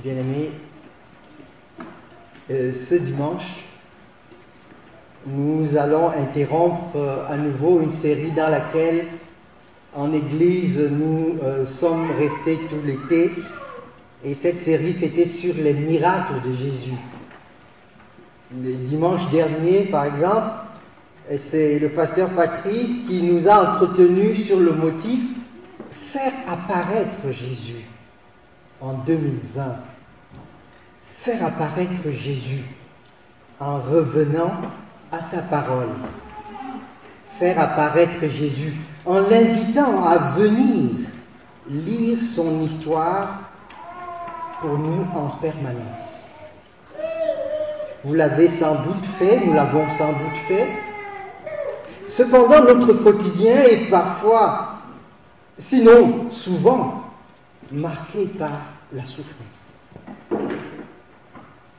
Bien-aimés, ce dimanche, nous allons interrompre à nouveau une série dans laquelle, en Église, nous sommes restés tout l'été. Et cette série, c'était sur les miracles de Jésus. Le dimanche dernier, par exemple, c'est le pasteur Patrice qui nous a entretenus sur le motif « Faire apparaître Jésus » en 2020. Faire apparaître Jésus en revenant à sa parole. Faire apparaître Jésus en l'invitant à venir lire son histoire pour nous en permanence. Vous l'avez sans doute fait, nous l'avons sans doute fait. Cependant, notre quotidien est parfois, sinon souvent, marqué par la souffrance.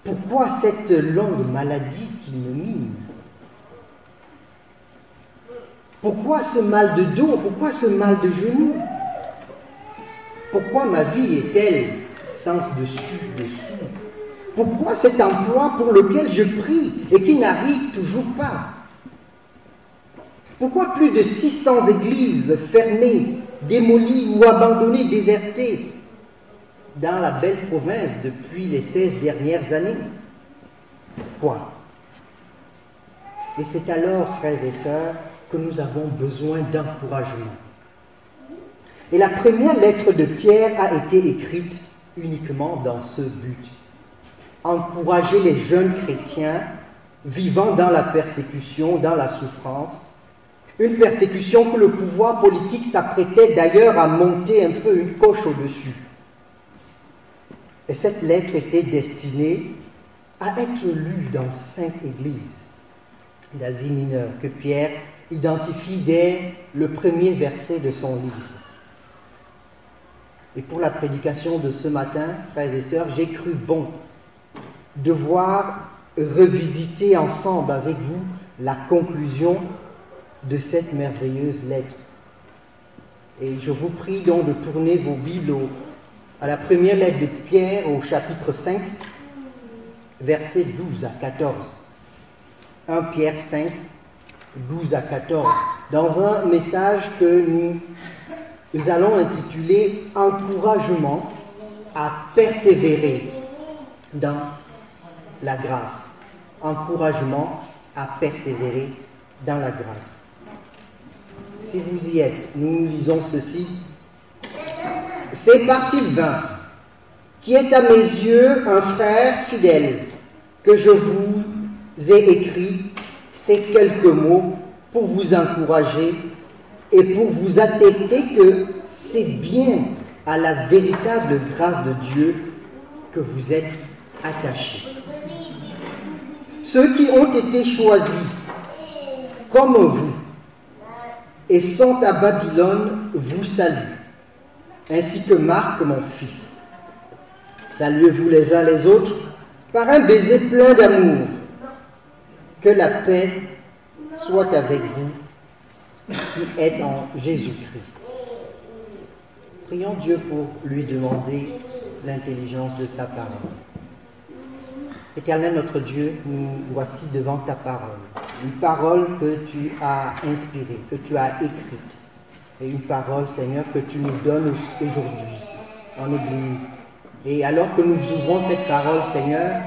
Pourquoi cette longue maladie qui me mine? Pourquoi ce mal de dos? Pourquoi ce mal de genou? Pourquoi ma vie est-elle sens dessus? Pourquoi cet emploi pour lequel je prie et qui n'arrive toujours pas? Pourquoi plus de 600 églises fermées, démolies ou abandonnées, désertées dans la belle province depuis les 16 dernières années? Pourquoi? Et c'est alors, frères et sœurs, que nous avons besoin d'encouragement. Et la première lettre de Pierre a été écrite uniquement dans ce but. Encourager les jeunes chrétiens vivant dans la persécution, dans la souffrance, une persécution que le pouvoir politique s'apprêtait d'ailleurs à monter un peu une coche au-dessus. Et cette lettre était destinée à être lue dans 5 églises d'Asie mineure que Pierre identifie dès le premier verset de son livre. Et pour la prédication de ce matin, frères et sœurs, j'ai cru bon devoir revisiter ensemble avec vous la conclusion de cette merveilleuse lettre. Et je vous prie donc de tourner vos Bibles à la première lettre de Pierre au chapitre 5, versets 12 à 14. 1 Pierre 5, 12 à 14. Dans un message que nous allons intituler « Encouragement à persévérer dans la grâce ». Encouragement à persévérer dans la grâce. Si vous y êtes, nous lisons ceci. C'est par Sylvain, qui est à mes yeux un frère fidèle, que je vous ai écrit ces quelques mots pour vous encourager et pour vous attester que c'est bien à la véritable grâce de Dieu que vous êtes attachés. Ceux qui ont été choisis comme vous et sont à Babylone vous saluent, ainsi que Marc, mon fils. Saluez-vous les uns les autres par un baiser plein d'amour. Que la paix soit avec vous qui êtes en Jésus-Christ. Prions Dieu pour lui demander l'intelligence de sa parole. Éternel notre Dieu, nous voici devant ta parole. Une parole que tu as inspirée, que tu as écrite. Et une parole, Seigneur, que tu nous donnes aujourd'hui en Église. Et alors que nous ouvrons cette parole, Seigneur,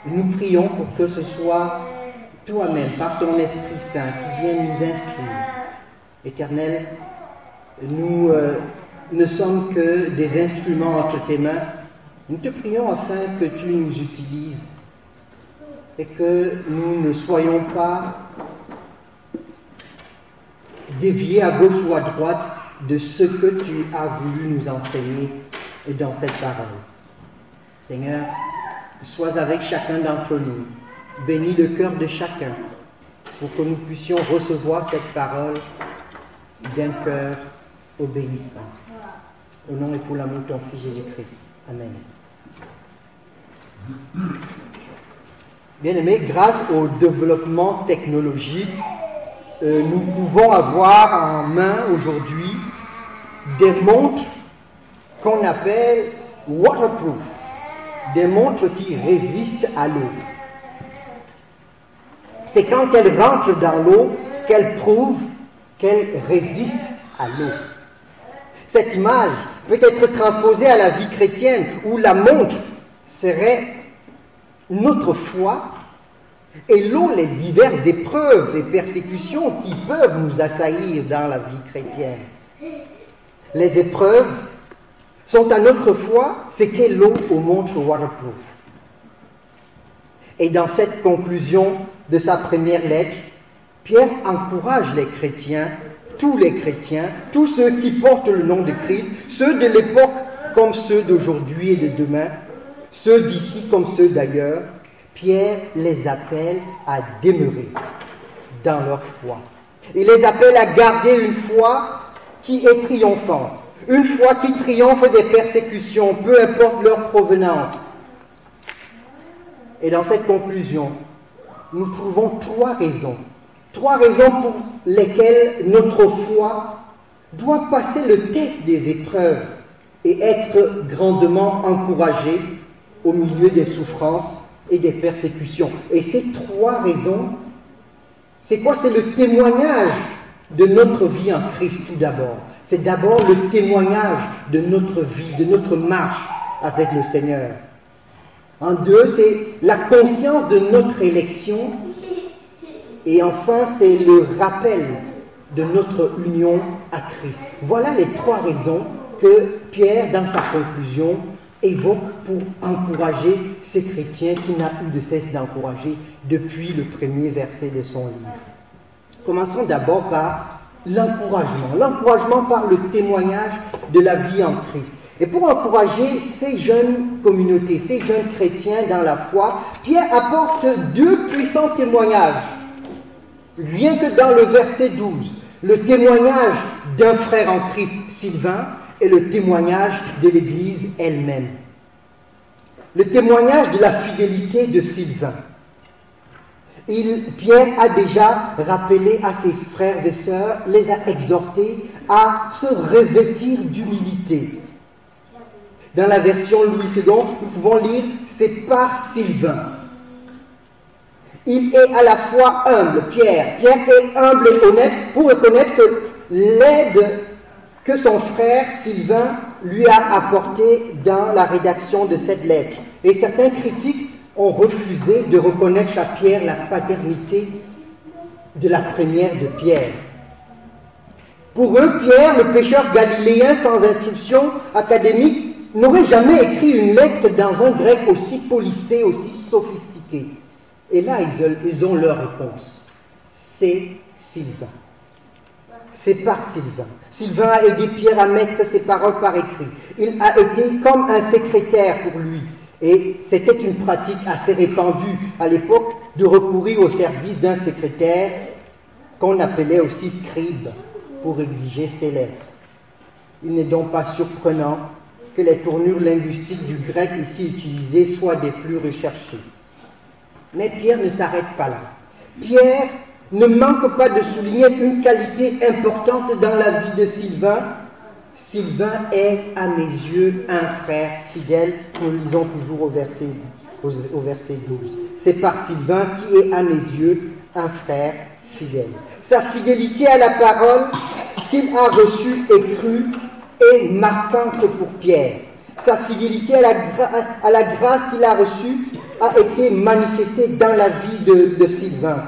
nous prions pour que ce soit toi-même, par ton Esprit Saint, qui vienne nous instruire. Éternel, nous ne sommes que des instruments entre tes mains. Nous te prions afin que tu nous utilises et que nous ne soyons pas déviés à gauche ou à droite de ce que tu as voulu nous enseigner dans cette parole. Seigneur, sois avec chacun d'entre nous. Bénis le cœur de chacun pour que nous puissions recevoir cette parole d'un cœur obéissant. Au nom et pour l'amour de ton Fils Jésus-Christ. Amen. Bien-aimés, grâce au développement technologique, nous pouvons avoir en main aujourd'hui des montres qu'on appelle waterproof. des montres qui résistent à l'eau. C'est quand elles rentrent dans l'eau qu'elles prouvent qu'elles résistent à l'eau. Cette image peut être transposée à la vie chrétienne où la montre serait notre foi et l'eau les diverses épreuves et persécutions qui peuvent nous assaillir dans la vie chrétienne. Les épreuves sont à notre foi ce qu'est l'eau aux montres waterproof. Et dans cette conclusion de sa première lettre, Pierre encourage les chrétiens, tous ceux qui portent le nom de Christ, ceux de l'époque comme ceux d'aujourd'hui et de demain, ceux d'ici comme ceux d'ailleurs. Pierre les appelle à demeurer dans leur foi. Il les appelle à garder une foi qui est triomphante, une foi qui triomphe des persécutions, peu importe leur provenance. Et dans cette conclusion, nous trouvons trois raisons pour lesquelles notre foi doit passer le test des épreuves et être grandement encouragée au milieu des souffrances et des persécutions. Et ces trois raisons, c'est quoi? C'est le témoignage de notre vie en Christ tout d'abord. C'est d'abord le témoignage de notre vie, de notre marche avec le Seigneur. En deux, c'est la conscience de notre élection. Et enfin, c'est le rappel de notre union à Christ. Voilà les trois raisons que Pierre, dans sa conclusion, évoque pour encourager ces chrétiens qu'il n'a eu de cesse d'encourager depuis le premier verset de son livre. Commençons d'abord par l'encouragement. L'encouragement par le témoignage de la vie en Christ. Et pour encourager ces jeunes communautés, ces jeunes chrétiens dans la foi, Pierre apporte deux puissants témoignages. Rien que dans le verset 12, le témoignage d'un frère en Christ, Sylvain, et le témoignage de l'Église elle-même. Le témoignage de la fidélité de Sylvain. Pierre a déjà rappelé à ses frères et sœurs, les a exhortés à se revêtir d'humilité. Dans la version Louis II, nous pouvons lire « c'est par Sylvain ». Il est à la fois humble, Pierre. Pierre est humble et honnête pour reconnaître que l'aide que son frère Sylvain lui a apportée dans la rédaction de cette lettre. Et certains critiques ont refusé de reconnaître à Pierre la paternité de la première de Pierre. Pour eux, Pierre, le pécheur galiléen sans instruction académique, n'aurait jamais écrit une lettre dans un grec aussi policé, aussi sophistiqué. Et là, ils ont leur réponse. C'est Sylvain. C'est par Sylvain. Sylvain a aidé Pierre à mettre ses paroles par écrit. Il a été comme un secrétaire pour lui. Et c'était une pratique assez répandue à l'époque de recourir au service d'un secrétaire qu'on appelait aussi scribe pour rédiger ses lettres. Il n'est donc pas surprenant que les tournures linguistiques du grec ici utilisées soient des plus recherchées. Mais Pierre ne s'arrête pas là. Pierre ne manque pas de souligner une qualité importante dans la vie de Sylvain. Sylvain est, à mes yeux, un frère fidèle. Nous lisons toujours au verset 12. C'est par Sylvain qui est, à mes yeux, un frère fidèle. Sa fidélité à la parole qu'il a reçue et crue est marquante pour Pierre. Sa fidélité à la grâce qu'il a reçue a été manifestée dans la vie de Sylvain.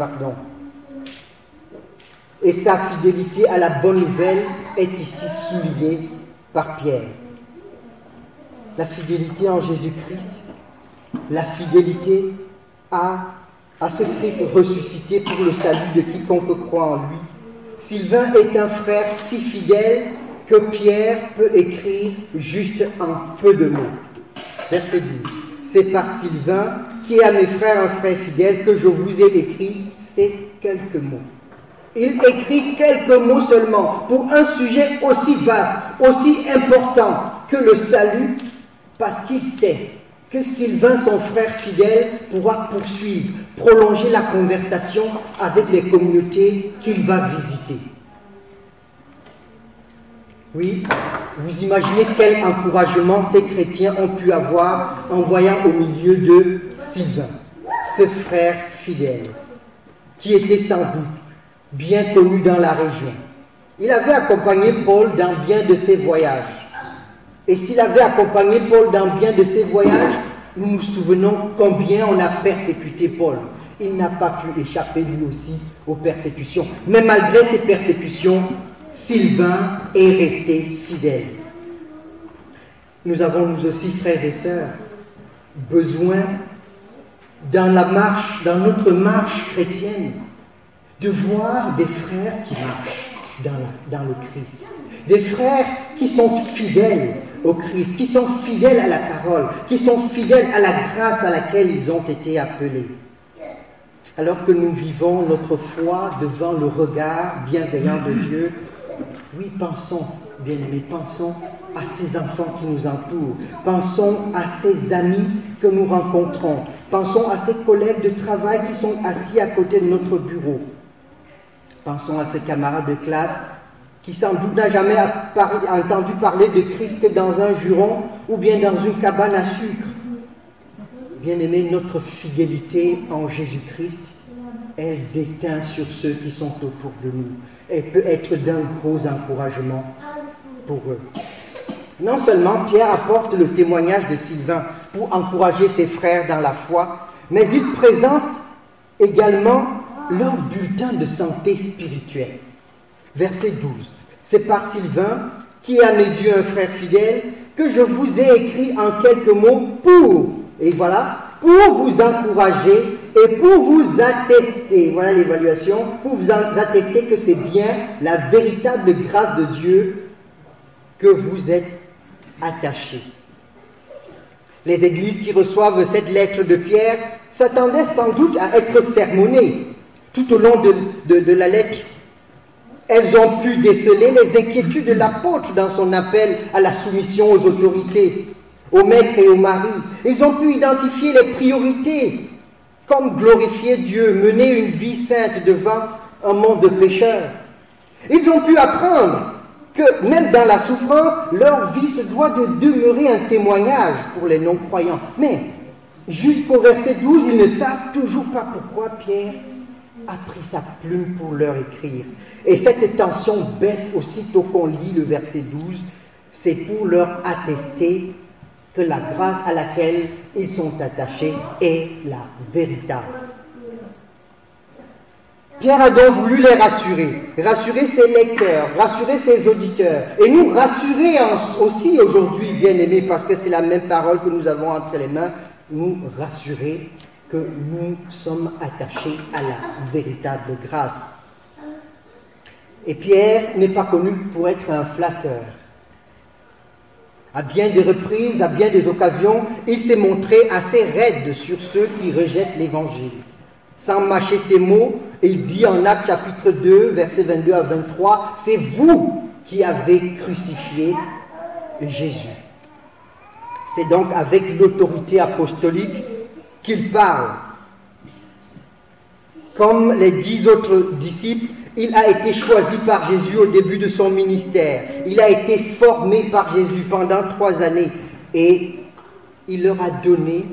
Et sa fidélité à la bonne nouvelle est ici soulignée par Pierre. La fidélité en Jésus-Christ, la fidélité à ce Christ ressuscité pour le salut de quiconque croit en lui. Sylvain est un frère si fidèle que Pierre peut écrire juste en peu de mots. Verset 12. C'est par Sylvain, qui est à mes frères un frère fidèle, que je vous ai écrit ces quelques mots. Il écrit quelques mots seulement pour un sujet aussi vaste, aussi important que le salut, parce qu'il sait que Sylvain, son frère fidèle, pourra poursuivre, prolonger la conversation avec les communautés qu'il va visiter. Oui, vous imaginez quel encouragement ces chrétiens ont pu avoir en voyant au milieu de Sylvain, ce frère fidèle, qui était sans doute bien connu dans la région. Il avait accompagné Paul dans bien de ses voyages. Et s'il avait accompagné Paul dans bien de ses voyages, nous nous souvenons combien on a persécuté Paul. Il n'a pas pu échapper lui aussi aux persécutions. Mais malgré ces persécutions, Sylvain est resté fidèle. Nous avons, nous aussi, frères et sœurs, besoin, dans notre marche chrétienne, de voir des frères qui marchent dans le Christ. Des frères qui sont fidèles au Christ, qui sont fidèles à la parole, qui sont fidèles à la grâce à laquelle ils ont été appelés. Alors que nous vivons notre foi devant le regard bienveillant de Dieu, oui, pensons, bien-aimés, pensons à ces enfants qui nous entourent, pensons à ces amis que nous rencontrons, pensons à ces collègues de travail qui sont assis à côté de notre bureau, pensons à ces camarades de classe qui sans doute n'a jamais entendu parler de Christ que dans un juron ou bien dans une cabane à sucre. Bien-aimés, notre fidélité en Jésus-Christ, elle déteint sur ceux qui sont autour de nous. Elle peut être d'un gros encouragement pour eux. Non seulement Pierre apporte le témoignage de Sylvain pour encourager ses frères dans la foi, mais il présente également leur bulletin de santé spirituelle. Verset 12. C'est par Sylvain, qui est à mes yeux un frère fidèle, que je vous ai écrit en quelques mots pour vous encourager et pour vous attester, voilà l'évaluation, pour vous attester que c'est bien la véritable grâce de Dieu que vous êtes attachés. Les églises qui reçoivent cette lettre de Pierre s'attendaient sans doute à être sermonnées. Tout au long de la lettre, elles ont pu déceler les inquiétudes de l'apôtre dans son appel à la soumission aux autorités, aux maîtres et aux maris. Ils ont pu identifier les priorités, comme glorifier Dieu, mener une vie sainte devant un monde de pécheurs. Ils ont pu apprendre que même dans la souffrance, leur vie se doit de demeurer un témoignage pour les non-croyants. Mais jusqu'au verset 12, ils ne savent toujours pas pourquoi Pierre a pris sa plume pour leur écrire. Et cette tension baisse aussitôt qu'on lit le verset 12. C'est pour leur attester que la grâce à laquelle ils sont attachés est la véritable. Pierre a donc voulu les rassurer ses lecteurs, rassurer ses auditeurs, et nous rassurer aussi aujourd'hui, bien-aimés, parce que c'est la même parole que nous avons entre les mains, nous rassurer que nous sommes attachés à la véritable grâce. Et Pierre n'est pas connu pour être un flatteur. À bien des reprises, à bien des occasions, il s'est montré assez raide sur ceux qui rejettent l'Évangile. Sans mâcher ses mots, il dit en Actes chapitre 2, versets 22 à 23, « C'est vous qui avez crucifié Jésus. » C'est donc avec l'autorité apostolique qu'il parle. Comme les 10 autres disciples, il a été choisi par Jésus au début de son ministère. Il a été formé par Jésus pendant 3 années et il leur a donné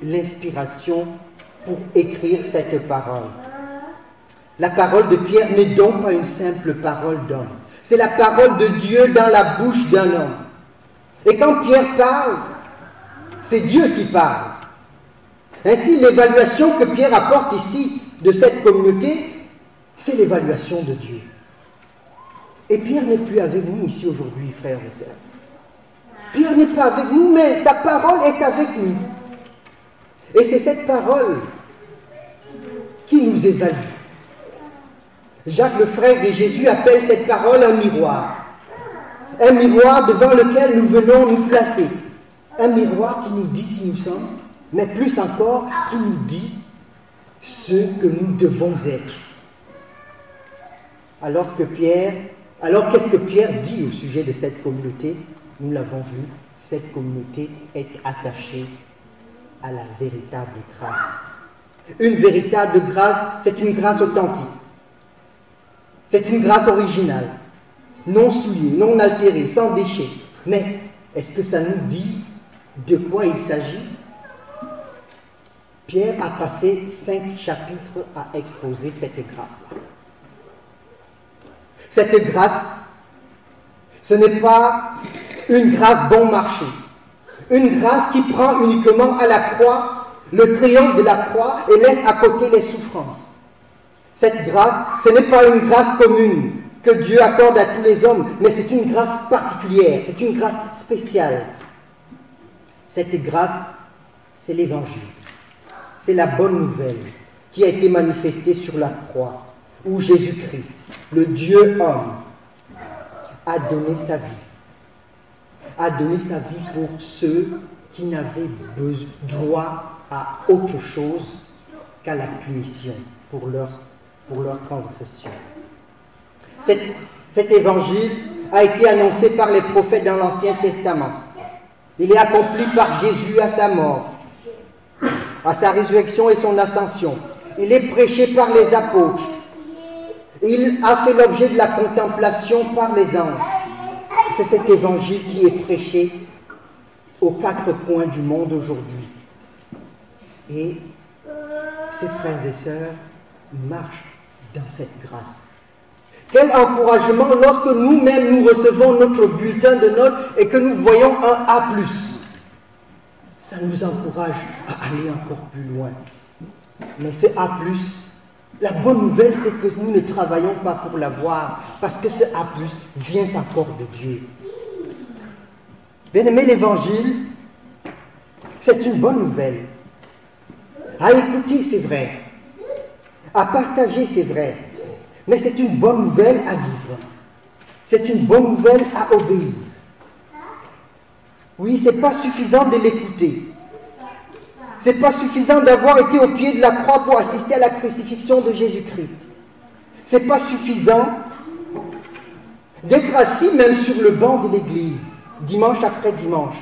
l'inspiration pour écrire cette parole. La parole de Pierre n'est donc pas une simple parole d'homme. C'est la parole de Dieu dans la bouche d'un homme. Et quand Pierre parle, c'est Dieu qui parle. Ainsi, l'évaluation que Pierre apporte ici de cette communauté, c'est l'évaluation de Dieu. Et Pierre n'est plus avec nous ici aujourd'hui, frères et sœurs. Pierre n'est pas avec nous, mais sa parole est avec nous. Et c'est cette parole qui nous évalue. Jacques, le frère de Jésus, appelle cette parole un miroir. Un miroir devant lequel nous venons nous placer. Un miroir qui nous dit qui nous sommes, mais plus encore, qui nous dit ce que nous devons être. Alors qu'est-ce que Pierre dit au sujet de cette communauté? Nous l'avons vu, cette communauté est attachée à la véritable grâce. Une véritable grâce, c'est une grâce authentique. C'est une grâce originale. non souillé, non altéré, sans déchets. Mais est-ce que ça nous dit de quoi il s'agit? Pierre a passé 5 chapitres à exposer cette grâce-là. Cette grâce, ce n'est pas une grâce bon marché, une grâce qui prend uniquement à la croix le triomphe de la croix et laisse à côté les souffrances. Cette grâce, ce n'est pas une grâce commune que Dieu accorde à tous les hommes, mais c'est une grâce particulière, c'est une grâce spéciale. Cette grâce, c'est l'Évangile. C'est la bonne nouvelle qui a été manifestée sur la croix, où Jésus-Christ, le Dieu homme, a donné sa vie. A donné sa vie pour ceux qui n'avaient droit à autre chose qu'à la punition pour leur transgression. Cet évangile a été annoncé par les prophètes dans l'Ancien Testament. Il est accompli par Jésus à sa mort, à sa résurrection et son ascension. Il est prêché par les apôtres. Il a fait l'objet de la contemplation par les anges. C'est cet évangile qui est prêché aux 4 coins du monde aujourd'hui. Et ses frères et sœurs marchent dans cette grâce. Quel encouragement lorsque nous-mêmes nous recevons notre bulletin de notes et que nous voyons un A+. Ça nous encourage à aller encore plus loin. Mais ce A+, la bonne nouvelle, c'est que nous ne travaillons pas pour l'avoir, parce que ce A+, vient encore de Dieu. Bien-aimé, l'Évangile, c'est une bonne nouvelle. À écouter, c'est vrai. À partager, c'est vrai. Mais c'est une bonne nouvelle à vivre. C'est une bonne nouvelle à obéir. Oui, ce n'est pas suffisant de l'écouter. Ce n'est pas suffisant d'avoir été au pied de la croix pour assister à la crucifixion de Jésus-Christ. Ce n'est pas suffisant d'être assis même sur le banc de l'église, dimanche après dimanche.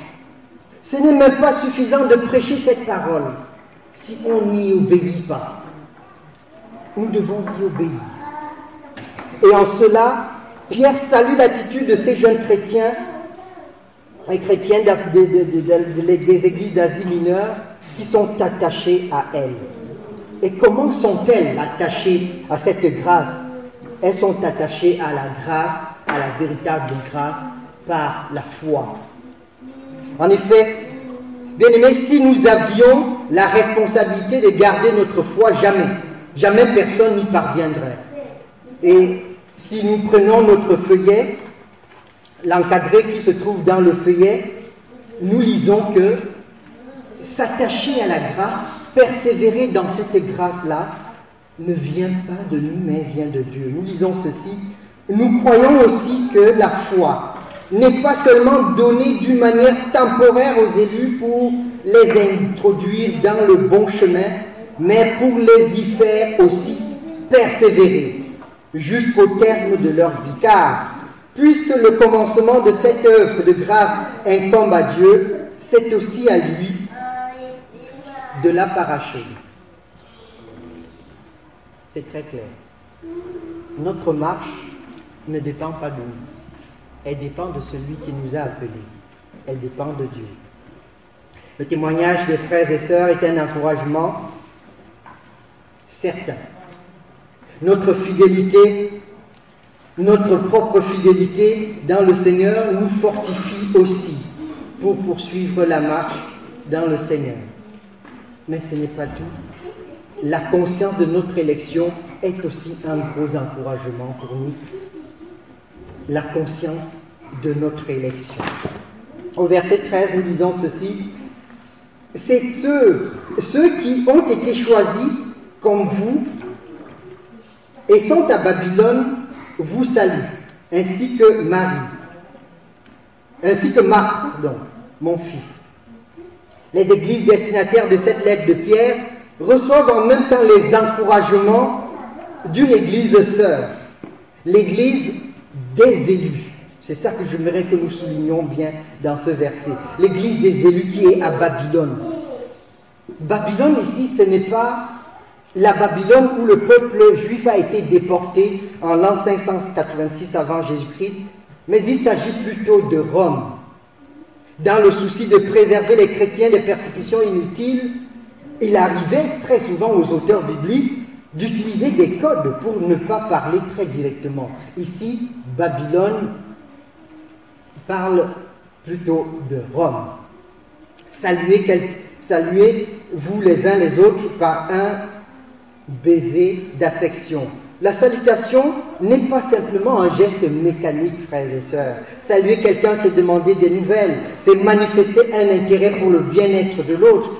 Ce n'est même pas suffisant de prêcher cette parole si on n'y obéit pas. Nous devons y obéir. Et en cela, Pierre salue l'attitude de ces jeunes chrétiens et chrétiennes des églises d'Asie mineure qui sont attachés à elle. Et comment sont-elles attachées à cette grâce? Elles sont attachées à la grâce, à la véritable grâce, par la foi. En effet, bien-aimés, si nous avions la responsabilité de garder notre foi, jamais personne n'y parviendrait. Et si nous prenons notre feuillet, l'encadré qui se trouve dans le feuillet, nous lisons que s'attacher à la grâce, persévérer dans cette grâce-là, ne vient pas de nous, mais vient de Dieu. Nous lisons ceci. Nous croyons aussi que la foi n'est pas seulement donnée d'une manière temporaire aux élus pour les introduire dans le bon chemin, mais pour les y faire aussi persévérer jusqu'au terme de leur vie. Car, puisque le commencement de cette œuvre de grâce incombe à Dieu, c'est aussi à lui de la parachever. C'est très clair. Notre marche ne dépend pas de nous. Elle dépend de celui qui nous a appelés. Elle dépend de Dieu. Le témoignage des frères et sœurs est un encouragement certain. Notre fidélité, notre propre fidélité dans le Seigneur nous fortifie aussi pour poursuivre la marche dans le Seigneur. Mais ce n'est pas tout. La conscience de notre élection est aussi un gros encouragement pour nous. La conscience de notre élection. Au verset 13, nous lisons ceci. C'est ceux qui ont été choisis comme vous et sont à Babylone vous saluent, ainsi que Marc, mon fils. Les églises destinataires de cette lettre de Pierre reçoivent en même temps les encouragements d'une église sœur, l'église des élus. C'est ça que j'aimerais que nous soulignions bien dans ce verset. L'église des élus qui est à Babylone. Babylone ici, ce n'est pas la Babylone où le peuple juif a été déporté en l'an 586 avant Jésus-Christ, mais il s'agit plutôt de Rome. Dans le souci de préserver les chrétiens des persécutions inutiles, il arrivait très souvent aux auteurs bibliques d'utiliser des codes pour ne pas parler très directement. Ici, Babylone parle plutôt de Rome. Saluez-vous les uns les autres par un baiser d'affection. La salutation n'est pas simplement un geste mécanique, frères et sœurs. Saluer quelqu'un, c'est demander des nouvelles, c'est manifester un intérêt pour le bien-être de l'autre.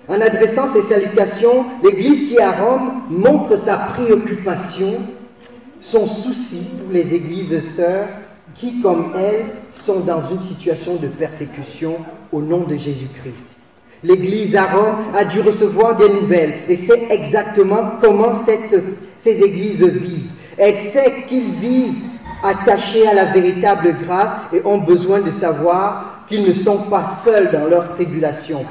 En adressant ces salutations, l'Église qui est à Rome montre sa préoccupation, son souci pour les églises sœurs qui, comme elle, sont dans une situation de persécution au nom de Jésus-Christ. L'Église à Rome a dû recevoir des nouvelles et sait exactement comment ces églises vivent. Elle sait qu'ils vivent attachés à la véritable grâce et ont besoin de savoir qu'ils ne sont pas seuls dans leur tribulation.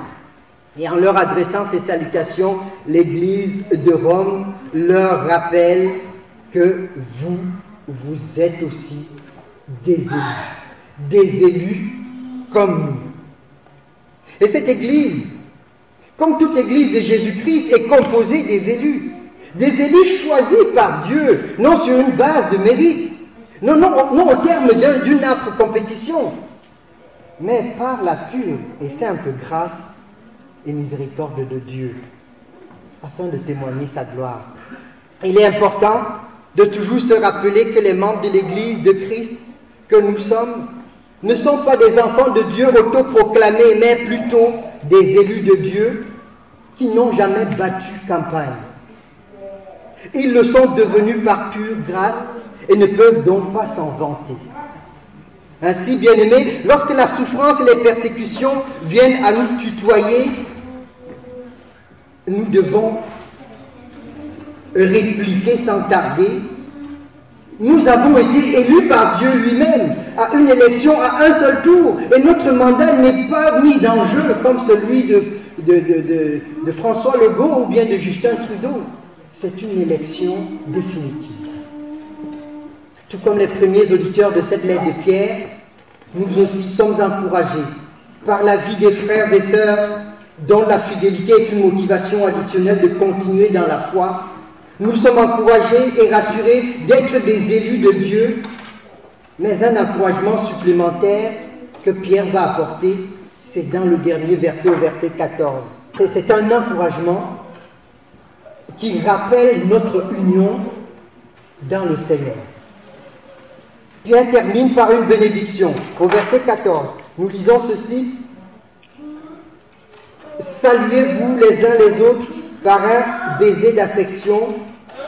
Et en leur adressant ces salutations, l'Église de Rome leur rappelle que vous êtes aussi des élus comme nous. Et cette Église, comme toute Église de Jésus-Christ, est composée des élus choisis par Dieu, non sur une base de mérite, non au terme d'une âpre compétition, mais par la pure et simple grâce et miséricorde de Dieu, afin de témoigner sa gloire. Il est important de toujours se rappeler que les membres de l'Église de Christ que nous sommes ne sont pas des enfants de Dieu autoproclamés, mais plutôt des élus de Dieu qui n'ont jamais battu campagne. Ils le sont devenus par pure grâce et ne peuvent donc pas s'en vanter. Ainsi, bien-aimés, lorsque la souffrance et les persécutions viennent à nous tutoyer, nous devons répliquer sans tarder. Nous avons été élus par Dieu lui-même à une élection à un seul tour et notre mandat n'est pas mis en jeu comme celui de François Legault ou bien de Justin Trudeau. C'est une élection définitive. Tout comme les premiers auditeurs de cette lettre de Pierre, nous aussi sommes encouragés par la vie des frères et sœurs dont la fidélité est une motivation additionnelle de continuer dans la foi. Nous sommes encouragés et rassurés d'être des élus de Dieu, mais un encouragement supplémentaire que Pierre va apporter, c'est dans le dernier verset, au verset 14. C'est un encouragement qui rappelle notre union dans le Seigneur. Pierre termine par une bénédiction. Au verset 14, nous lisons ceci. Saluez-vous les uns les autres par un baiser d'affection,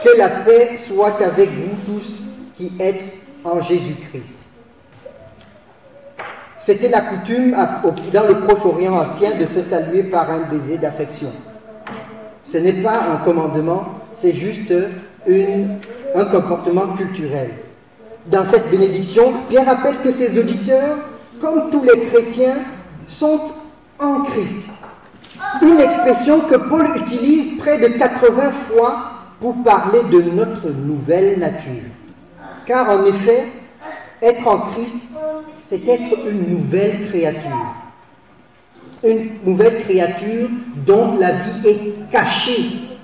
que la paix soit avec vous tous qui êtes en Jésus-Christ. C'était la coutume dans le Proche-Orient ancien de se saluer par un baiser d'affection. Ce n'est pas un commandement, c'est juste un comportement culturel. Dans cette bénédiction, Pierre rappelle que ses auditeurs, comme tous les chrétiens, sont en Christ. Une expression que Paul utilise près de 80 fois pour parler de notre nouvelle nature. Car en effet, être en Christ, c'est être une nouvelle créature. Une nouvelle créature dont la vie est cachée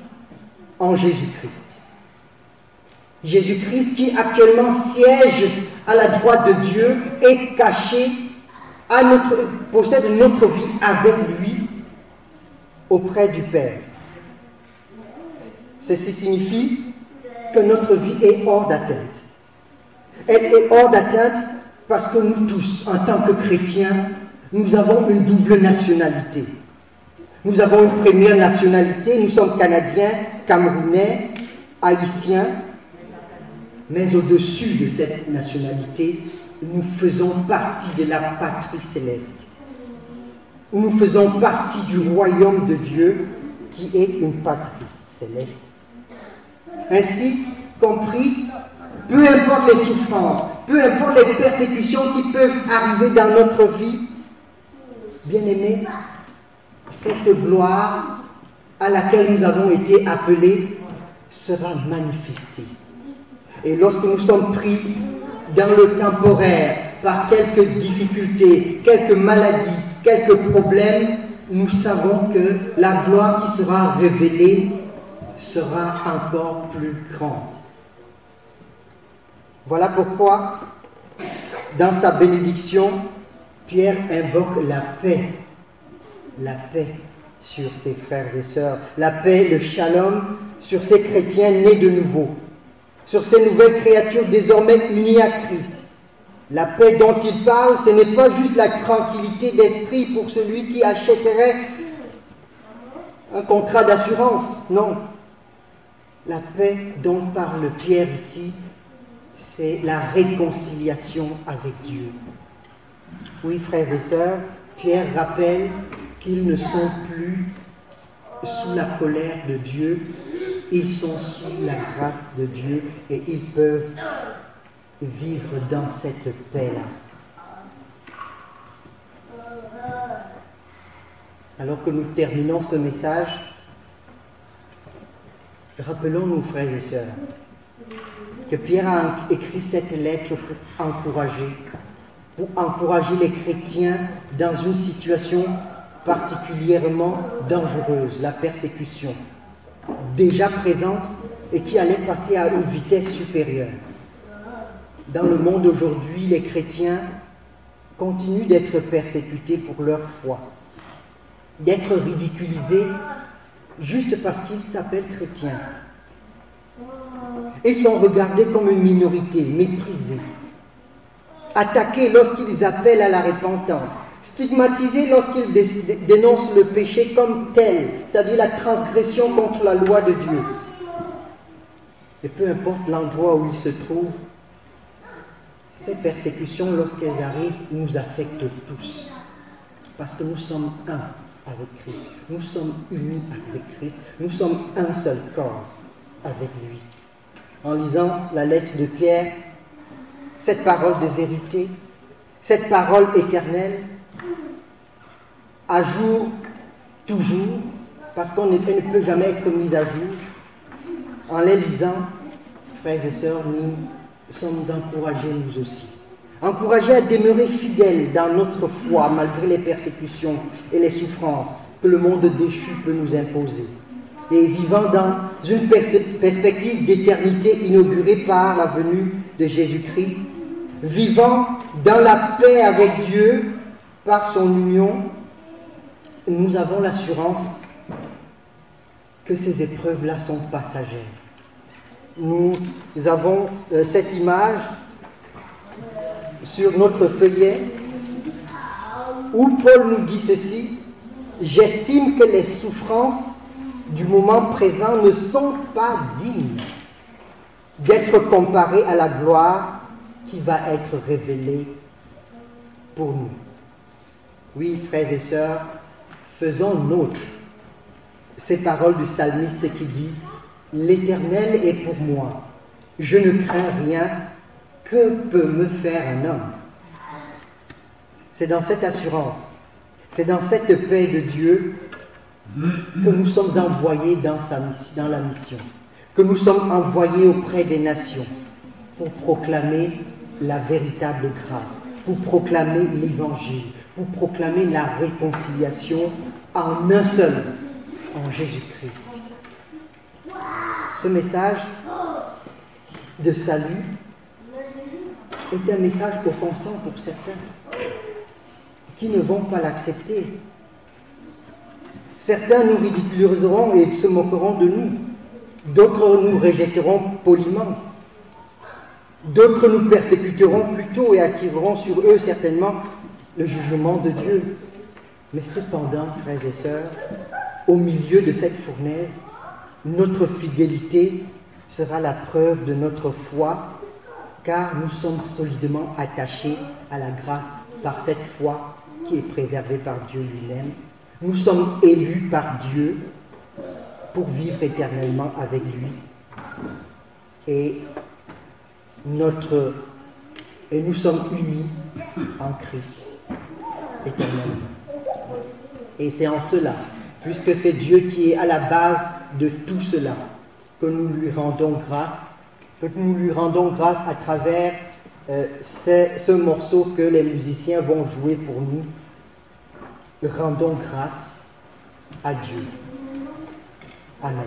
en Jésus-Christ. Jésus-Christ qui actuellement siège à la droite de Dieu est caché, possède notre vie avec lui auprès du Père. Ceci signifie que notre vie est hors d'atteinte. Elle est hors d'atteinte parce que nous tous, en tant que chrétiens, nous avons une double nationalité. Nous avons une première nationalité, nous sommes Canadiens, Camerounais, Haïtiens, mais au-dessus de cette nationalité, nous faisons partie de la patrie céleste. Nous faisons partie du royaume de Dieu qui est une patrie céleste. Ainsi compris, peu importe les souffrances, peu importe les persécutions qui peuvent arriver dans notre vie, bien-aimés, cette gloire à laquelle nous avons été appelés sera manifestée. Et lorsque nous sommes pris dans le temporaire par quelques difficultés, quelques maladies, quelques problèmes, nous savons que la gloire qui sera révélée sera encore plus grande. Voilà pourquoi, dans sa bénédiction, Pierre invoque la paix sur ses frères et sœurs, la paix, le shalom sur ces chrétiens nés de nouveau, sur ces nouvelles créatures désormais unies à Christ. La paix dont il parle, ce n'est pas juste la tranquillité d'esprit pour celui qui achèterait un contrat d'assurance, non. La paix dont parle Pierre ici, c'est la réconciliation avec Dieu. Oui, frères et sœurs, Pierre rappelle qu'ils ne sont plus sous la colère de Dieu, ils sont sous la grâce de Dieu et ils peuvent vivre dans cette paix-là. Alors que nous terminons ce message, rappelons-nous, frères et sœurs, que Pierre a écrit cette lettre pour encourager les chrétiens dans une situation particulièrement dangereuse, la persécution, déjà présente et qui allait passer à une vitesse supérieure. Dans le monde aujourd'hui, les chrétiens continuent d'être persécutés pour leur foi, d'être ridiculisés juste parce qu'ils s'appellent chrétiens. Ils sont regardés comme une minorité, méprisés, attaqués lorsqu'ils appellent à la repentance, stigmatisés lorsqu'ils dénoncent le péché comme tel, c'est-à-dire la transgression contre la loi de Dieu. Et peu importe l'endroit où ils se trouvent, ces persécutions, lorsqu'elles arrivent, nous affectent tous. Parce que nous sommes un avec Christ. Nous sommes unis avec Christ. Nous sommes un seul corps avec lui. En lisant la lettre de Pierre, cette parole de vérité, cette parole éternelle, à jour, toujours, parce qu'elle ne peut jamais être mise à jour, en les lisant, frères et sœurs, nous sommes encouragés nous aussi. Encouragés à demeurer fidèles dans notre foi malgré les persécutions et les souffrances que le monde déchu peut nous imposer. Et vivant dans une perspective d'éternité inaugurée par la venue de Jésus-Christ, vivant dans la paix avec Dieu par son union, nous avons l'assurance que ces épreuves-là sont passagères. Nous avons cette image sur notre feuillet où Paul nous dit ceci: j'estime que les souffrances du moment présent ne sont pas dignes d'être comparées à la gloire qui va être révélée pour nous. Oui, frères et sœurs, faisons nôtres ces paroles du psalmiste qui dit: l'Éternel est pour moi, je ne crains rien, que peut me faire un homme? C'est dans cette assurance, c'est dans cette paix de Dieu que nous sommes envoyés dans la mission, que nous sommes envoyés auprès des nations pour proclamer la véritable grâce, pour proclamer l'Évangile, pour proclamer la réconciliation en un seul, en Jésus-Christ. Ce message de salut est un message offensant pour certains qui ne vont pas l'accepter. Certains nous ridiculiseront et se moqueront de nous. D'autres nous rejetteront poliment. D'autres nous persécuteront plutôt et attireront sur eux certainement le jugement de Dieu. Mais cependant, frères et sœurs, au milieu de cette fournaise, notre fidélité sera la preuve de notre foi, car nous sommes solidement attachés à la grâce par cette foi qui est préservée par Dieu lui-même. Nous sommes élus par Dieu pour vivre éternellement avec lui. Et nous sommes unis en Christ éternellement. Et c'est en cela puisque c'est Dieu qui est à la base de tout cela, que nous lui rendons grâce, à travers ce morceau que les musiciens vont jouer pour nous. Rendons grâce à Dieu. Amen.